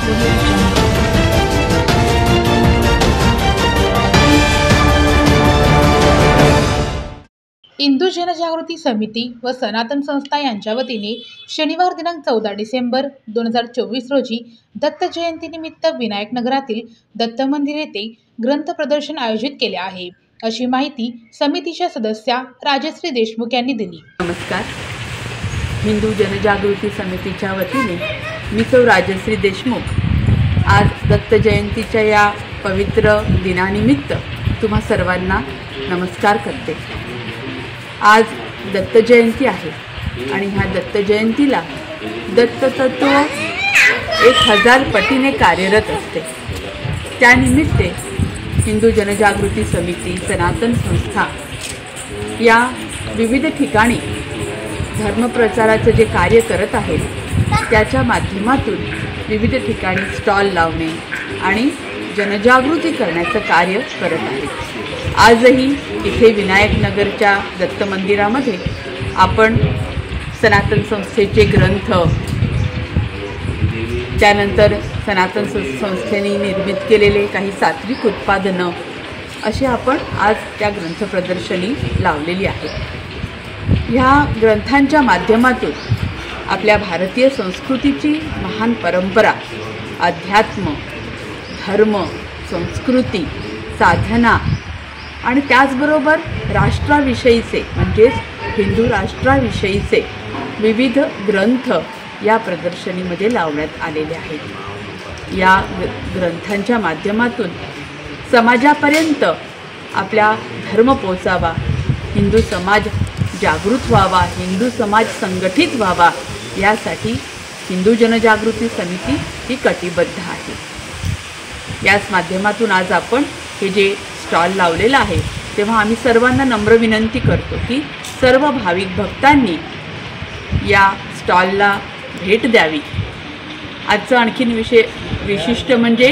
हिंदू जनजागृती समिती व सनातन संस्था यांच्या वतीने शनिवार दिनांक 14 डिसेंबर 2024 रोजी दत्त जयंतीनिमित्त विनायक नगरातील दत्त मंदिर येथे ग्रंथ प्रदर्शन आयोजित केले आहे, अशी माहिती समितीच्या सदस्या राजश्री देशमुख यांनी दिली। नमस्कार। हिंदू जनजागृती समितीच्या वतीने मी सौ राजश्री देशमुख आज दत्त जयंतीच्या या पवित्र दिनानिमित्त तुम्हा सर्वांना नमस्कार करते। आज दत्त जयंती आहे आणि ह्या दत्त जयंतीला दत्त तत्व 1000 पटीने कार्यरत असते। त्यानिमित्ते हिंदू जनजागृती समिती, सनातन संस्था या विविध ठिकाणी धर्मप्रचाराचे जे कार्य करत आहेत त्याच्या माध्यमातून विविध ठिकाणी स्टॉल लावणे आणि जनजागृती करण्याचं कार्य करत आहेत। आजही इथे विनायक नगरच्या दत्त मंदिरामध्ये आपण सनातन संस्थेचे ग्रंथ, त्यानंतर सनातन संस्थेने निर्मित केलेले काही सात्विक उत्पादनं असे आपण आज त्या ग्रंथ प्रदर्शनी लावलेली आहेत। ह्या ग्रंथांच्या माध्यमातून आपल्या भारतीय संस्कृतीची महान परंपरा, अध्यात्म, धर्म, संस्कृती, साधना आणि त्याचबरोबर राष्ट्राविषयीचे म्हणजेच हिंदू राष्ट्राविषयीचे विविध ग्रंथ या प्रदर्शनीमध्ये लावण्यात आलेले आहेत। या ग्रंथांच्या माध्यमातून समाजापर्यंत आपला धर्म पोचावा, हिंदू समाज जागृत व्हावा, हिंदू समाज संघटित व्हावा, यासाठी हिंदू जनजागृती समिती ही कटिबद्ध आहे। याच माध्यमातून आज आपण हे जे स्टॉल लावलेला आहे तेव्हा आम्ही सर्वांना नम्र विनंती करतो की सर्व भाविक भक्तांनी या स्टॉलला भेट द्यावी। आजचं आणखीन विशिष्ट म्हणजे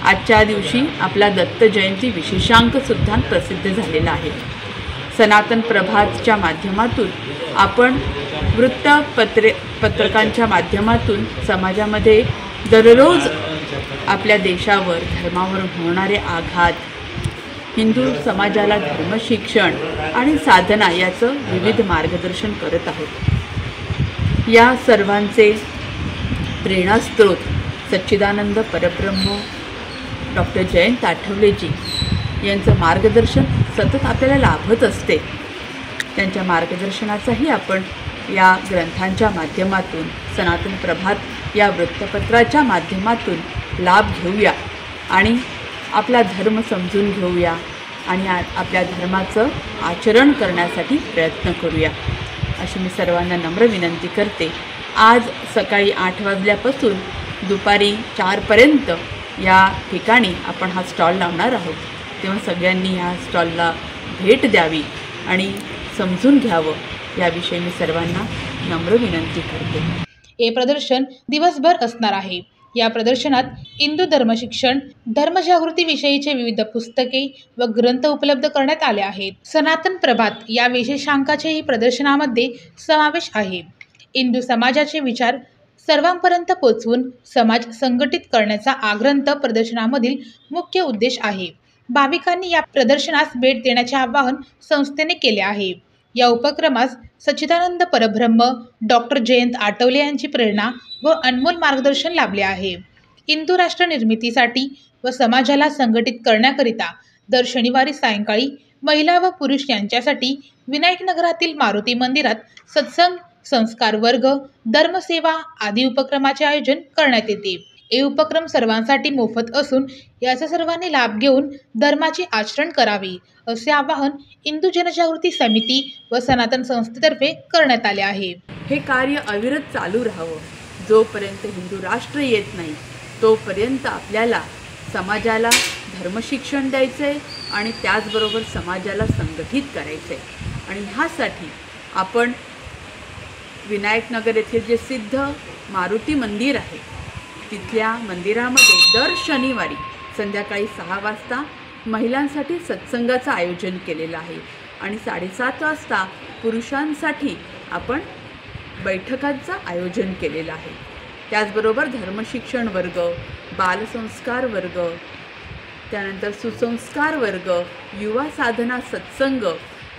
आजच्या दिवशी आपला दत्त जयंती विशेषांकसुद्धा प्रसिद्ध झालेला आहे। सनातन प्रभातच्या माध्यमातून आपण पत्रकांच्या माध्यमातून समाजामध्ये दररोज आपल्या देशावर, धर्मावर होणारे आघात, हिंदू समाजाला धर्मशिक्षण आणि साधना याचं विविध मार्गदर्शन करत आहोत। या सर्वांचे प्रेरणास्त्रोत सच्चिदानंद परब्रह्म डॉक्टर जयंत आठवलेजी यांचं मार्गदर्शन सतत आपल्याला लाभत असते। त्यांच्या मार्गदर्शनाचाही आपण या ग्रंथांच्या माध्यमातून, सनातन प्रभात या वृत्तपत्राच्या माध्यमातून लाभ घेऊया आणि आपला धर्म समजून घेऊया आणि आपल्या धर्माचं आचरण करण्यासाठी प्रयत्न करूया, अशी मी सर्वांना नम्र विनंती करते। आज सकाळी 8 वाजल्यापासून दुपारी 4 पर्यंत या ठिकाणी आपण हा स्टॉल लावणार आहोत, तेव्हा सगळ्यांनी ह्या स्टॉलला भेट द्यावी आणि समजून घ्यावं, याविषयी मी सर्वांना नम्र विनंती करते। हे प्रदर्शन दिवसभर असणार आहे। या प्रदर्शनात हिंदू धर्मशिक्षण, धर्मजागृती विषयीचे विविध पुस्तके व ग्रंथ उपलब्ध करण्यात आले आहेत। सनातन प्रभात या विशेषांकाचेही प्रदर्शनामध्ये समावेश आहे। हिंदू समाजाचे विचार सर्वांपर्यंत पोचवून समाज संघटित करण्याचा हा ग्रंथ प्रदर्शनामधील मुख्य उद्देश आहे। भाविकांनी या प्रदर्शनास भेट देण्याचे आवाहन संस्थेने केले आहे। या उपक्रमास सच्चिदानंद परब्रह्म डॉक्टर जयंत आठवले यांची प्रेरणा व अनमोल मार्गदर्शन लाभले आहे। हिंदू राष्ट्र निर्मितीसाठी व समाजाला संघटित करण्याकरिता दर शनिवारी सायंकाळी महिला व पुरुष यांच्यासाठी विनायक नगरातील मारुती मंदिरात सत्संग, संस्कार वर्ग, धर्मसेवा आदी उपक्रमाचे आयोजन करण्यात येते। हे उपक्रम सर्वांसाठी मोफत असून याचा सर्वांनी लाभ घेऊन धर्माचे आचरण करावे, असे आवाहन हिंदू जनजागृती समिती व सनातन संस्थेतर्फे करण्यात आले आहे। हे कार्य अविरत चालू राहावं। जोपर्यंत हिंदू राष्ट्र येत नाही तोपर्यंत आपल्याला समाजाला धर्मशिक्षण द्यायचे आणि त्याचबरोबर समाजाला संघटित करायचे आणि ह्यासाठी आपण विनायक नगर येथील जे सिद्ध मारुती मंदिर आहे तिथल्या मंदिरामध्ये दर शनिवारी संध्याकाळी 6 वाजता महिलांसाठी सत्संगाचं आयोजन केलेलं आहे आणि 7:30 वाजता पुरुषांसाठी आपण बैठकांचं आयोजन केलेलं आहे। त्याचबरोबर धर्मशिक्षण वर्ग, बालसंस्कार वर्ग, त्यानंतर सुसंस्कार वर्ग, युवा साधना सत्संग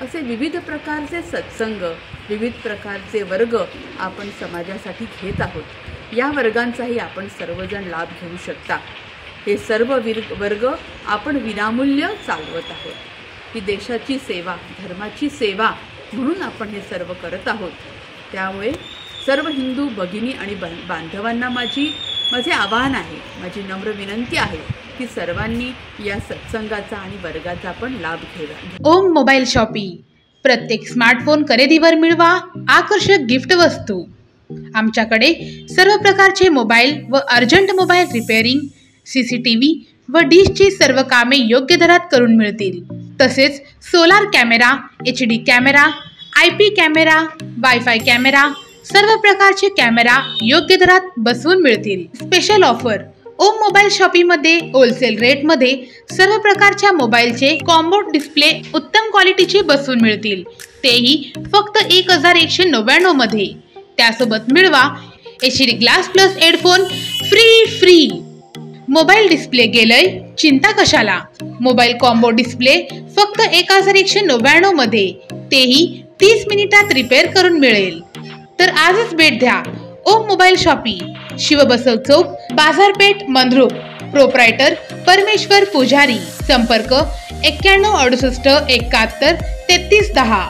असे विविध प्रकारचे सत्संग, विविध प्रकारचे वर्ग आपण समाजासाठी घेत आहोत। या वर्गांचाही आपण सर्वजण लाभ घेऊ शकता। हे सर्व वर्ग आपण विनामूल्य चालवत आहोत। ही देशाची सेवा, धर्माची सेवा म्हणून आपण हे सर्व करत आहोत। त्यामुळे सर्व हिंदू भगिनी आणि बांधवांना माझे आवाहन आहे, माझी नम्र विनंती आहे की सर्वांनी या सत्संगाचा आणि वर्गाचा आपण लाभ घ्यावा। ओम मोबाईल शॉपी, प्रत्येक स्मार्टफोन खरेदीवर मिळवा आकर्षक गिफ्ट वस्तू। आमच्याकडे सर्व प्रकारचे मोबाईल व अर्जंट मोबाईल रिपेअरिंग, CCTV व डिशची सर्व कामे योग्य दरात करून मिळतील। तसेच solar camera, HD camera, IP camera, wifi camera, सर्व प्रकारचे कॅमेरा योग्य दरात बसवून मिळतील। स्पेशल ऑफर, ओम मोबाईल शॉपीमध्ये होलसेल रेटमध्ये सर्व प्रकारच्या मोबाईलचे कॉम्बो डिस्प्ले उत्तम क्वालिटीचे बसवून मिळतील, तेही फक्त 1199 मध्ये। त्यासोबत मिळवा HD glass plus headphone free. Mobile display गेलंय, चिंता कशाला। मोबाईल कॉम्बो डिस्प्ले फक्त 1199 मध्ये, तेही 30 मिनिटात रिपेअर करून मिळेल। तर आजच भेट द्या ओम मोबाईल शॉपी, शिवबसव चौक, बाजारपेठ, मंद्रुप। प्रोप्रायटर परमेश्वर पुजारी। संपर्क 91 68 71 33 10।